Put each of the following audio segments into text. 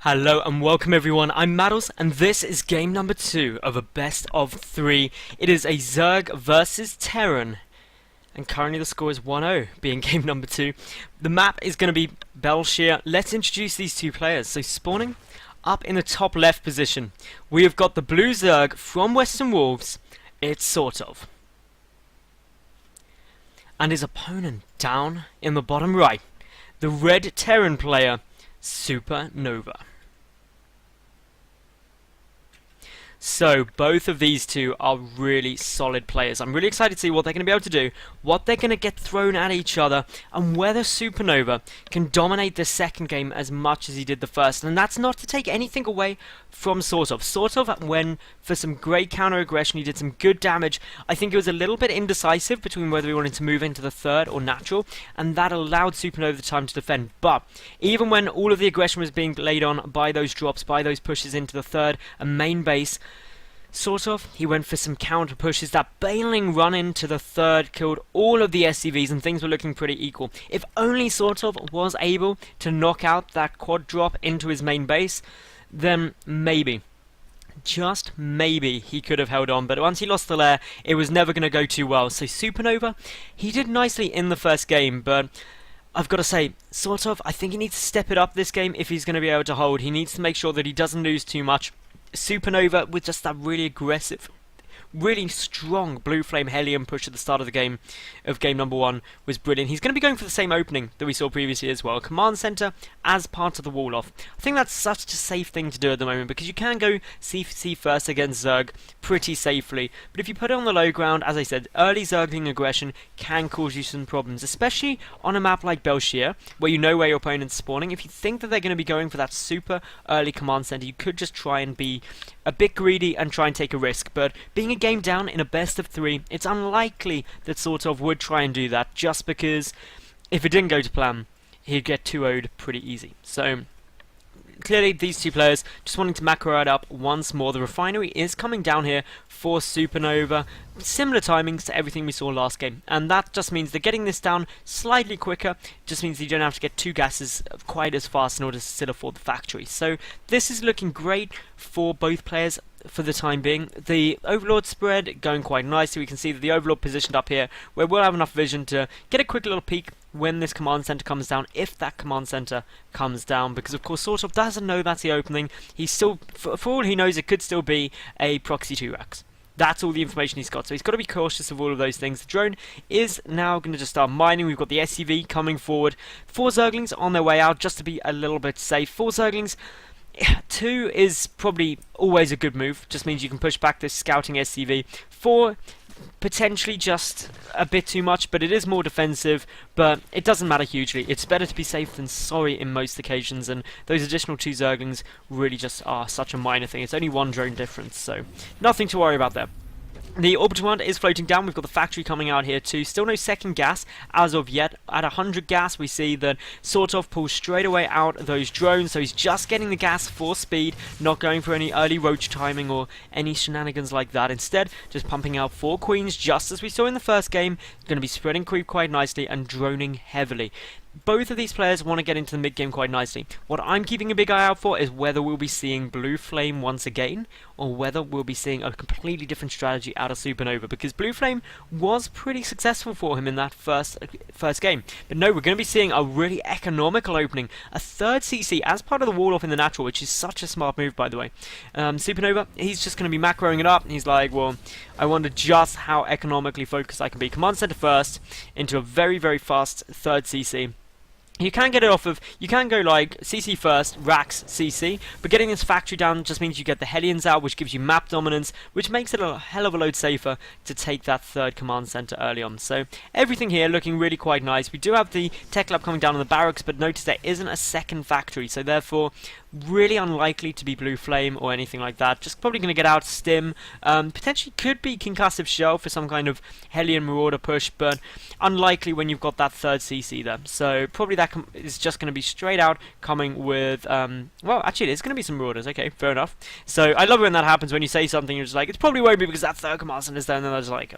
Hello and welcome everyone, I'm Madals and this is game number 2 of a best of 3. It is a Zerg versus Terran and currently the score is 1-0 being game number 2. The map is going to be Belshire. Let's introduce these two players. So spawning up in the top left position we have got the blue Zerg from Western Wolves, it's SortOf. And his opponent down in the bottom right, the red Terran player, SuperNova. So both of these two are really solid players. I'm really excited to see what they're going to be able to do, what they're going to get thrown at each other, and whether SuperNova can dominate the second game as much as he did the first. And that's not to take anything away from SortOf. SortOf went for some great counter aggression, he did some good damage. I think it was a little bit indecisive between whether he wanted to move into the third or natural, and that allowed SuperNova the time to defend. But even when all of the aggression was being laid on by those drops, by those pushes into the third and main base, SortOf, he went for some counter pushes. That bailing run into the third killed all of the SCVs and things were looking pretty equal. If only SortOf was able to knock out that quad drop into his main base, then maybe, just maybe, he could have held on. But once he lost the lair, it was never going to go too well. So SuperNova, he did nicely in the first game, but I've got to say, SortOf, I think he needs to step it up this game if he's going to be able to hold. He needs to make sure that he doesn't lose too much. SuperNova with just that really aggressive, really strong blue flame helium push at the start of the game, of game number 1, was brilliant. He's going to be going for the same opening that we saw previously as well, command center as part of the wall off. I think that's such a safe thing to do at the moment because you can go CC first against Zerg pretty safely, but if you put it on the low ground, as I said, early Zergling aggression can cause you some problems, especially on a map like Belshire where you know where your opponent's spawning. If you think that they're going to be going for that super early command center, you could just try and be a bit greedy and try and take a risk. But being a game down in a best of 3, it's unlikely that SortOf would try and do that, just because if it didn't go to plan, he'd get 2-0'd pretty easy. So clearly these two players just wanting to macro it up once more. The refinery is coming down here for SuperNova. Similar timings to everything we saw last game, and that just means they're getting this down slightly quicker. Just means you don't have to get 2 gases quite as fast in order to still afford the factory. So this is looking great for both players for the time being. The Overlord spread going quite nicely. We can see that the Overlord positioned up here where we'll have enough vision to get a quick little peek when this command center comes down, if that command center comes down, because of course SortOf doesn't know that's the opening. He's still, for all he knows, it could still be a proxy 2-rax. That's all the information he's got, so he's got to be cautious of all of those things. The drone is now going to just start mining. We've got the SCV coming forward. 4 Zerglings on their way out just to be a little bit safe. 4 Zerglings, 2 is probably always a good move, just means you can push back this scouting SCV. 4, potentially just a bit too much, but it is more defensive, but it doesn't matter hugely. It's better to be safe than sorry in most occasions, and those additional 2 Zerglings really just are such a minor thing. It's only 1 drone difference, so nothing to worry about there. The orbital one is floating down. We've got the factory coming out here too. Still no second gas as of yet. At 100 gas, we see that SortOf pulls straight away out those drones, so he's just getting the gas for speed, not going for any early roach timing or any shenanigans like that. Instead, just pumping out 4 queens, just as we saw in the first game. Going to be spreading creep quite nicely and droning heavily. Both of these players want to get into the mid game quite nicely. What I'm keeping a big eye out for is whether we'll be seeing Blue Flame once again, or whether we'll be seeing a completely different strategy out of SuperNova, because Blue Flame was pretty successful for him in that first game. But no, we're going to be seeing a really economical opening, a 3rd CC as part of the wall off in the natural, which is such a smart move, by the way. SuperNova, he's just going to be macroing it up, and he's like, well, I wonder just how economically focused I can be. Command center first into a very, very fast 3rd CC. You can get it off of, you can go like CC first, Rax, CC, but getting this factory down just means you get the Hellions out, which gives you map dominance, which makes it a hell of a load safer to take that 3rd command center early on. So everything here looking really quite nice. We do have the tech lab coming down on the barracks, but notice there isn't a second factory, so therefore really unlikely to be Blue Flame or anything like that. Just probably going to get out Stim. Potentially could be Concussive Shell for some kind of Hellion Marauder push, but unlikely when you've got that 3rd CC there. So probably that is just going to be straight out coming with, well, actually it is going to be some Marauders. Okay, fair enough. So I love when that happens, when you say something, you're just like, it's probably won't be because that 3rd command center is there, and then I was like,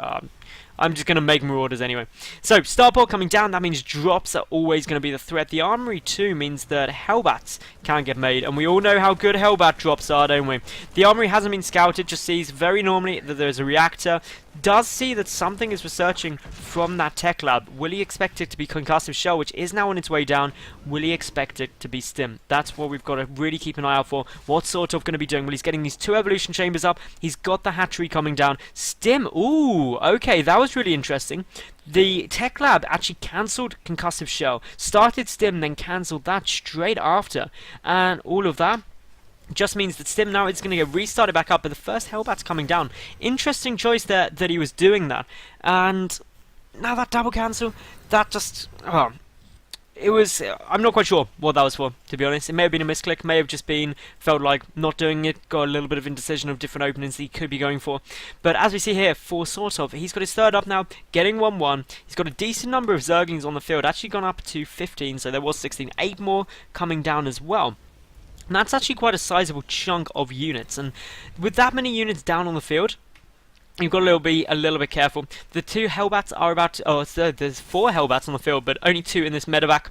I'm just going to make Marauders anyway. So, Starport coming down, that means drops are always going to be the threat. The Armory too means that Hellbats can get made. upgrade, and we all know how good Hellbat drops are, don't we? The armory hasn't been scouted, just sees very normally that there's a reactor, does see that something is researching from that tech lab. Will he expect it to be concussive shell, which is now on its way down? Will he expect it to be stim? That's what we've got to really keep an eye out for. What's SortOf going to be doing? Well, he's getting these 2 evolution chambers up. He's got the hatchery coming down. Stim, ooh, okay, that was really interesting. The tech lab actually cancelled concussive shell, started stim, then cancelled that straight after, and all of that just means that stim now is going to get restarted back up, but the first Hellbat's coming down. Interesting choice there that he was doing that, and now that double cancel, that just, oh, it was, I'm not quite sure what that was for, to be honest. It may have been a misclick, may have just been, felt like not doing it, got a little bit of indecision of different openings that he could be going for. But as we see here, for SortOf, he's got his third up now, getting 1-1. He's got a decent number of Zerglings on the field, actually gone up to 15, so there was 16, 8 more coming down as well. And that's actually quite a sizable chunk of units, and with that many units down on the field, you've got to be a little bit careful. The 2 Hellbats are about to, there's 4 Hellbats on the field, but only 2 in this medevac.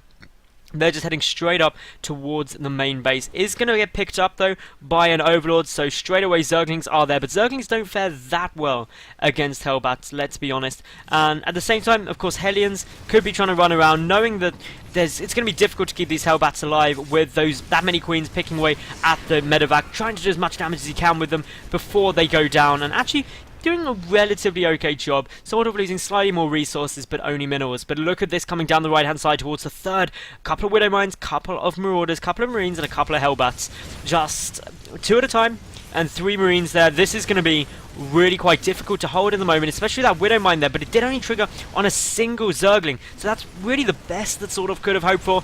They're just heading straight up towards the main base. Is going to get picked up, though, by an Overlord, so straight away Zerglings are there. But Zerglings don't fare that well against Hellbats, let's be honest. And at the same time, of course, Hellions could be trying to run around, knowing that it's going to be difficult to keep these Hellbats alive with that many Queens picking away at the medevac, trying to do as much damage as he can with them before they go down. And actually doing a relatively okay job, sort of losing slightly more resources, but only minerals. But look at this coming down the right-hand side towards the third. Couple of Widow Mines, couple of Marauders, couple of Marines, and a couple of Hellbats. Just 2 at a time, and 3 Marines there. This is going to be really quite difficult to hold in the moment, especially that Widow Mine there, but it did only trigger on a single Zergling, so that's really the best that SortOf could have hoped for,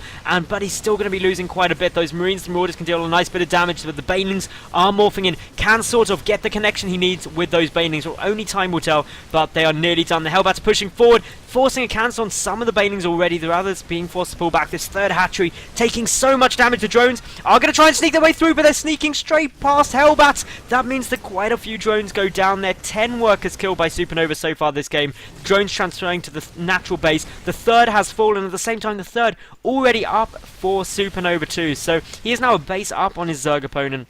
but he's still going to be losing quite a bit. Those Marines and Marauders can deal a nice bit of damage, but the Banelings are morphing in. Can SortOf get the connection he needs with those Banelings? Well, only time will tell, but they are nearly done. The Hellbats pushing forward, forcing a cancel on some of the Banelings already, the others being forced to pull back. This third hatchery taking so much damage. The drones are going to try and sneak their way through, but they're sneaking straight past Hellbats. That means that quite a few drones go down there. 10 workers killed by SuperNova so far this game. The drones transferring to the natural base. The third has fallen, at the same time the third already up for SuperNova too. So he is now a base up on his Zerg opponent.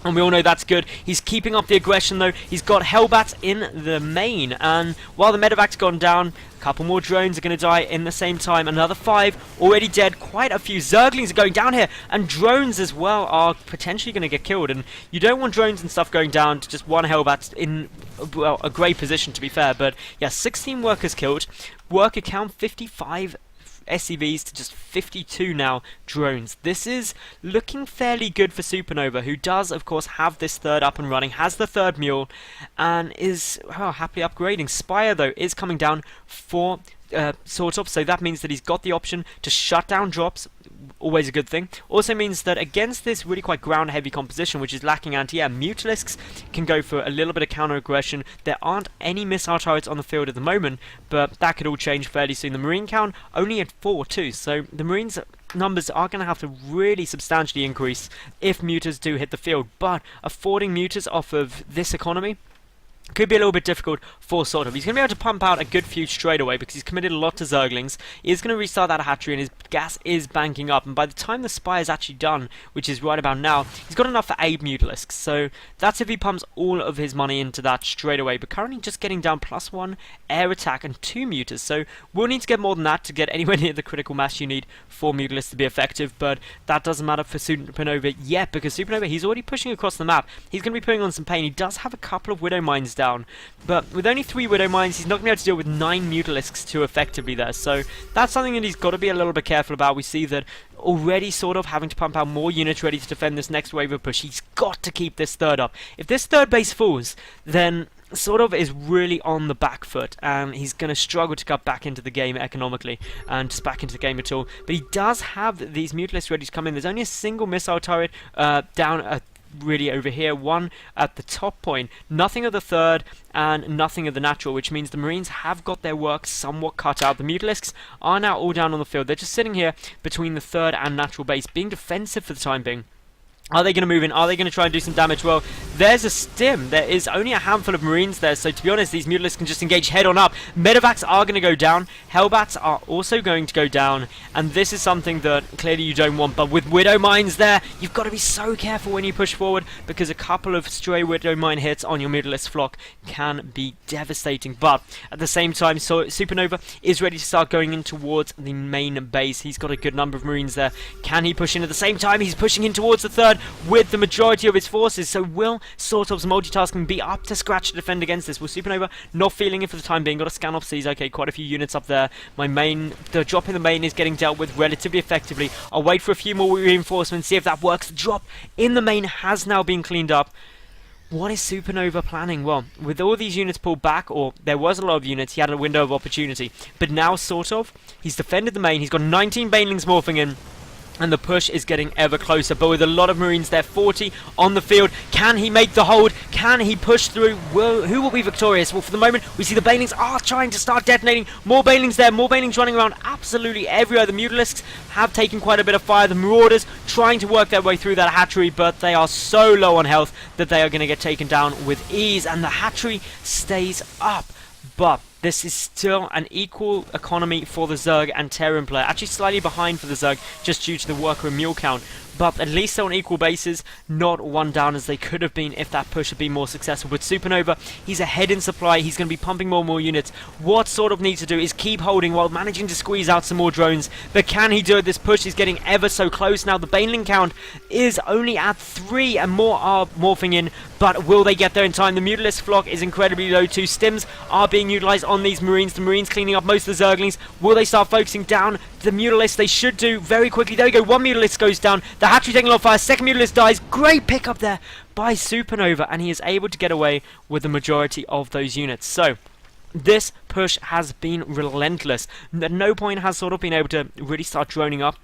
And we all know that's good. He's keeping up the aggression though. He's got Hellbats in the main. And while the medevac's gone down, a couple more drones are going to die in the same time. Another 5 already dead. Quite a few Zerglings are going down here. And drones as well are potentially going to get killed. And you don't want drones and stuff going down to just one Hellbat in, well, a great position to be fair. But yeah, 16 workers killed. Worker count 55 SCVs to just 52 now drones. This is looking fairly good for SuperNova, who does of course have this third up and running, has the third mule, and is happily upgrading. Spire though is coming down for SortOf, so that means that he's got the option to shut down drops. Always a good thing. Also means that against this really quite ground heavy composition, which is lacking anti-air, Mutalisks can go for a little bit of counter aggression. There aren't any missile turrets on the field at the moment, but that could all change fairly soon. The Marine count only at 4 too, so the Marines numbers are going to have to really substantially increase if Mutas do hit the field, but affording Mutas off of this economy could be a little bit difficult for SortOf. He's going to be able to pump out a good few straight away because he's committed a lot to Zerglings. He is going to restart that hatchery and his gas is banking up. And by the time the Spire is actually done, which is right about now, he's got enough for 8 Mutalisks. So that's if he pumps all of his money into that straight away. But currently just getting down +1 air attack and 2 Mutas. So we'll need to get more than that to get anywhere near the critical mass you need for Mutalisks to be effective. But that doesn't matter for SuperNova yet because SuperNova, he's already pushing across the map. He's going to be putting on some pain. He does have a couple of Widow Mines down, but with only 3 Widow Mines, he's not going to be able to deal with 9 Mutalisks too effectively there, so that's something that he's got to be a little bit careful about. We see that already SortOf having to pump out more units ready to defend this next wave of push. He's got to keep this third up. If this third base falls, then SortOf is really on the back foot, and he's going to struggle to cut back into the game economically, and just back into the game at all. But he does have these Mutalisks ready to come in. There's only a single missile turret down really over here, one at the top point, nothing of the third and nothing of the natural, which means the Marines have got their work somewhat cut out. The Mutalisks are now all down on the field. They're just sitting here between the third and natural base, being defensive for the time being. Are they going to move in? Are they going to try and do some damage? Well, There's a stim. There is only a handful of Marines there, so to be honest, these Mutalisks can just engage head on up. Medevacs are going to go down. Hellbats are also going to go down, and this is something that clearly you don't want. But with Widow Mines there, you've got to be so careful when you push forward, because a couple of stray Widow Mine hits on your Mutalisk flock can be devastating. But at the same time, so SuperNova is ready to start going in towards the main base. He's got a good number of Marines there. Can he push in at the same time? He's pushing in towards the third with the majority of his forces. So will SortOf's multitasking be up to scratch to defend against this? Will SuperNova not feeling it for the time being? Got to scan off seas. Okay, quite a few units up there. The drop in the main is getting dealt with relatively effectively. I'll wait for a few more reinforcements, see if that works. The drop in the main has now been cleaned up. What is SuperNova planning? Well, with all these units pulled back, or there was a lot of units, he had a window of opportunity. But now, he's defended the main, he's got 19 Banelings morphing in, and the push is getting ever closer. But with a lot of Marines there, 40 on the field, can he make the hold? Can he push through? Who will be victorious? Well, for the moment, we see the Banelings are trying to start detonating. More Banelings there, more Banelings running around absolutely everywhere. The Mutalisks have taken quite a bit of fire. The Marauders trying to work their way through that hatchery, but they are so low on health that they are going to get taken down with ease, and the hatchery stays up. But this is still an equal economy for the Zerg and Terran player. Actually slightly behind for the Zerg, just due to the worker and mule count. But at least they're on equal bases, not one down as they could have been if that push had been more successful. With SuperNova, he's ahead in supply, he's going to be pumping more and more units. What SortOf needs to do is keep holding while managing to squeeze out some more drones. But can he do it? This push is getting ever so close now. The Baneling count is only at 3 and more are morphing in. But will they get there in time? The Mutalisk flock is incredibly low too. Stims are being utilized on these Marines. The Marines cleaning up most of the Zerglings. Will they start focusing down the Mutalisk? They should do very quickly. There we go. One Mutalisk goes down. The hatchery taking a lot of fire. Second Mutalisk dies. Great pickup there by SuperNova, and he is able to get away with the majority of those units. So this push has been relentless. At no point has SortOf been able to really start droning up.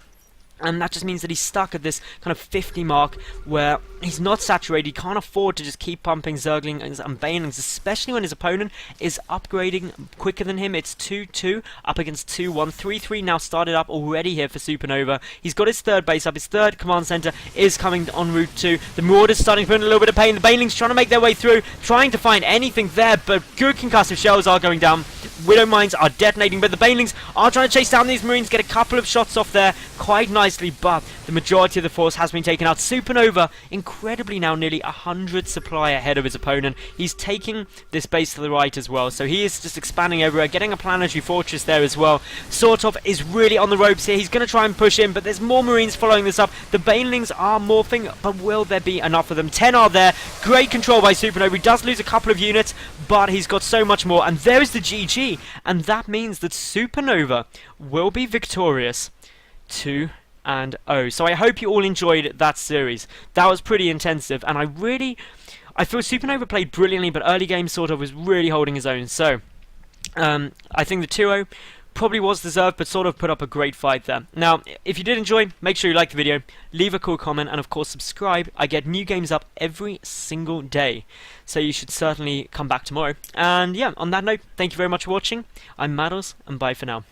And that just means that he's stuck at this kind of 50 mark where he's not saturated. He can't afford to just keep pumping Zerglings and Banelings, especially when his opponent is upgrading quicker than him. It's 2-2 up against 2-1. 3-3 now started up already here for SuperNova. He's got his third base up. His third command center is coming en route to. The Marauders starting to put in a little bit of pain. The Banelings trying to make their way through, trying to find anything there, but good concussive shells are going down. Widow Mines are detonating, but the Banelings are trying to chase down these Marines, get a couple of shots off there quite nicely, but the majority of the force has been taken out. SuperNova, incredibly now nearly 100 supply ahead of his opponent. He's taking this base to the right as well, so he is just expanding everywhere, getting a planetary fortress there as well. SortOf is really on the ropes here. He's going to try and push in, but there's more Marines following this up. The Banelings are morphing, but will there be enough of them? 10 are there. Great control by SuperNova. He does lose a couple of units, but he's got so much more, and there is the GG. And that means that SuperNova will be victorious 2-0. So I hope you all enjoyed that series. That was pretty intensive, and I feel SuperNova played brilliantly, but early game SortOf was really holding his own. So I think the 2-0 probably was deserved, but SortOf put up a great fight there. Now, if you did enjoy, make sure you like the video, leave a cool comment, and of course subscribe. I get new games up every single day, so you should certainly come back tomorrow. And yeah, on that note, thank you very much for watching. I'm Madals, and bye for now.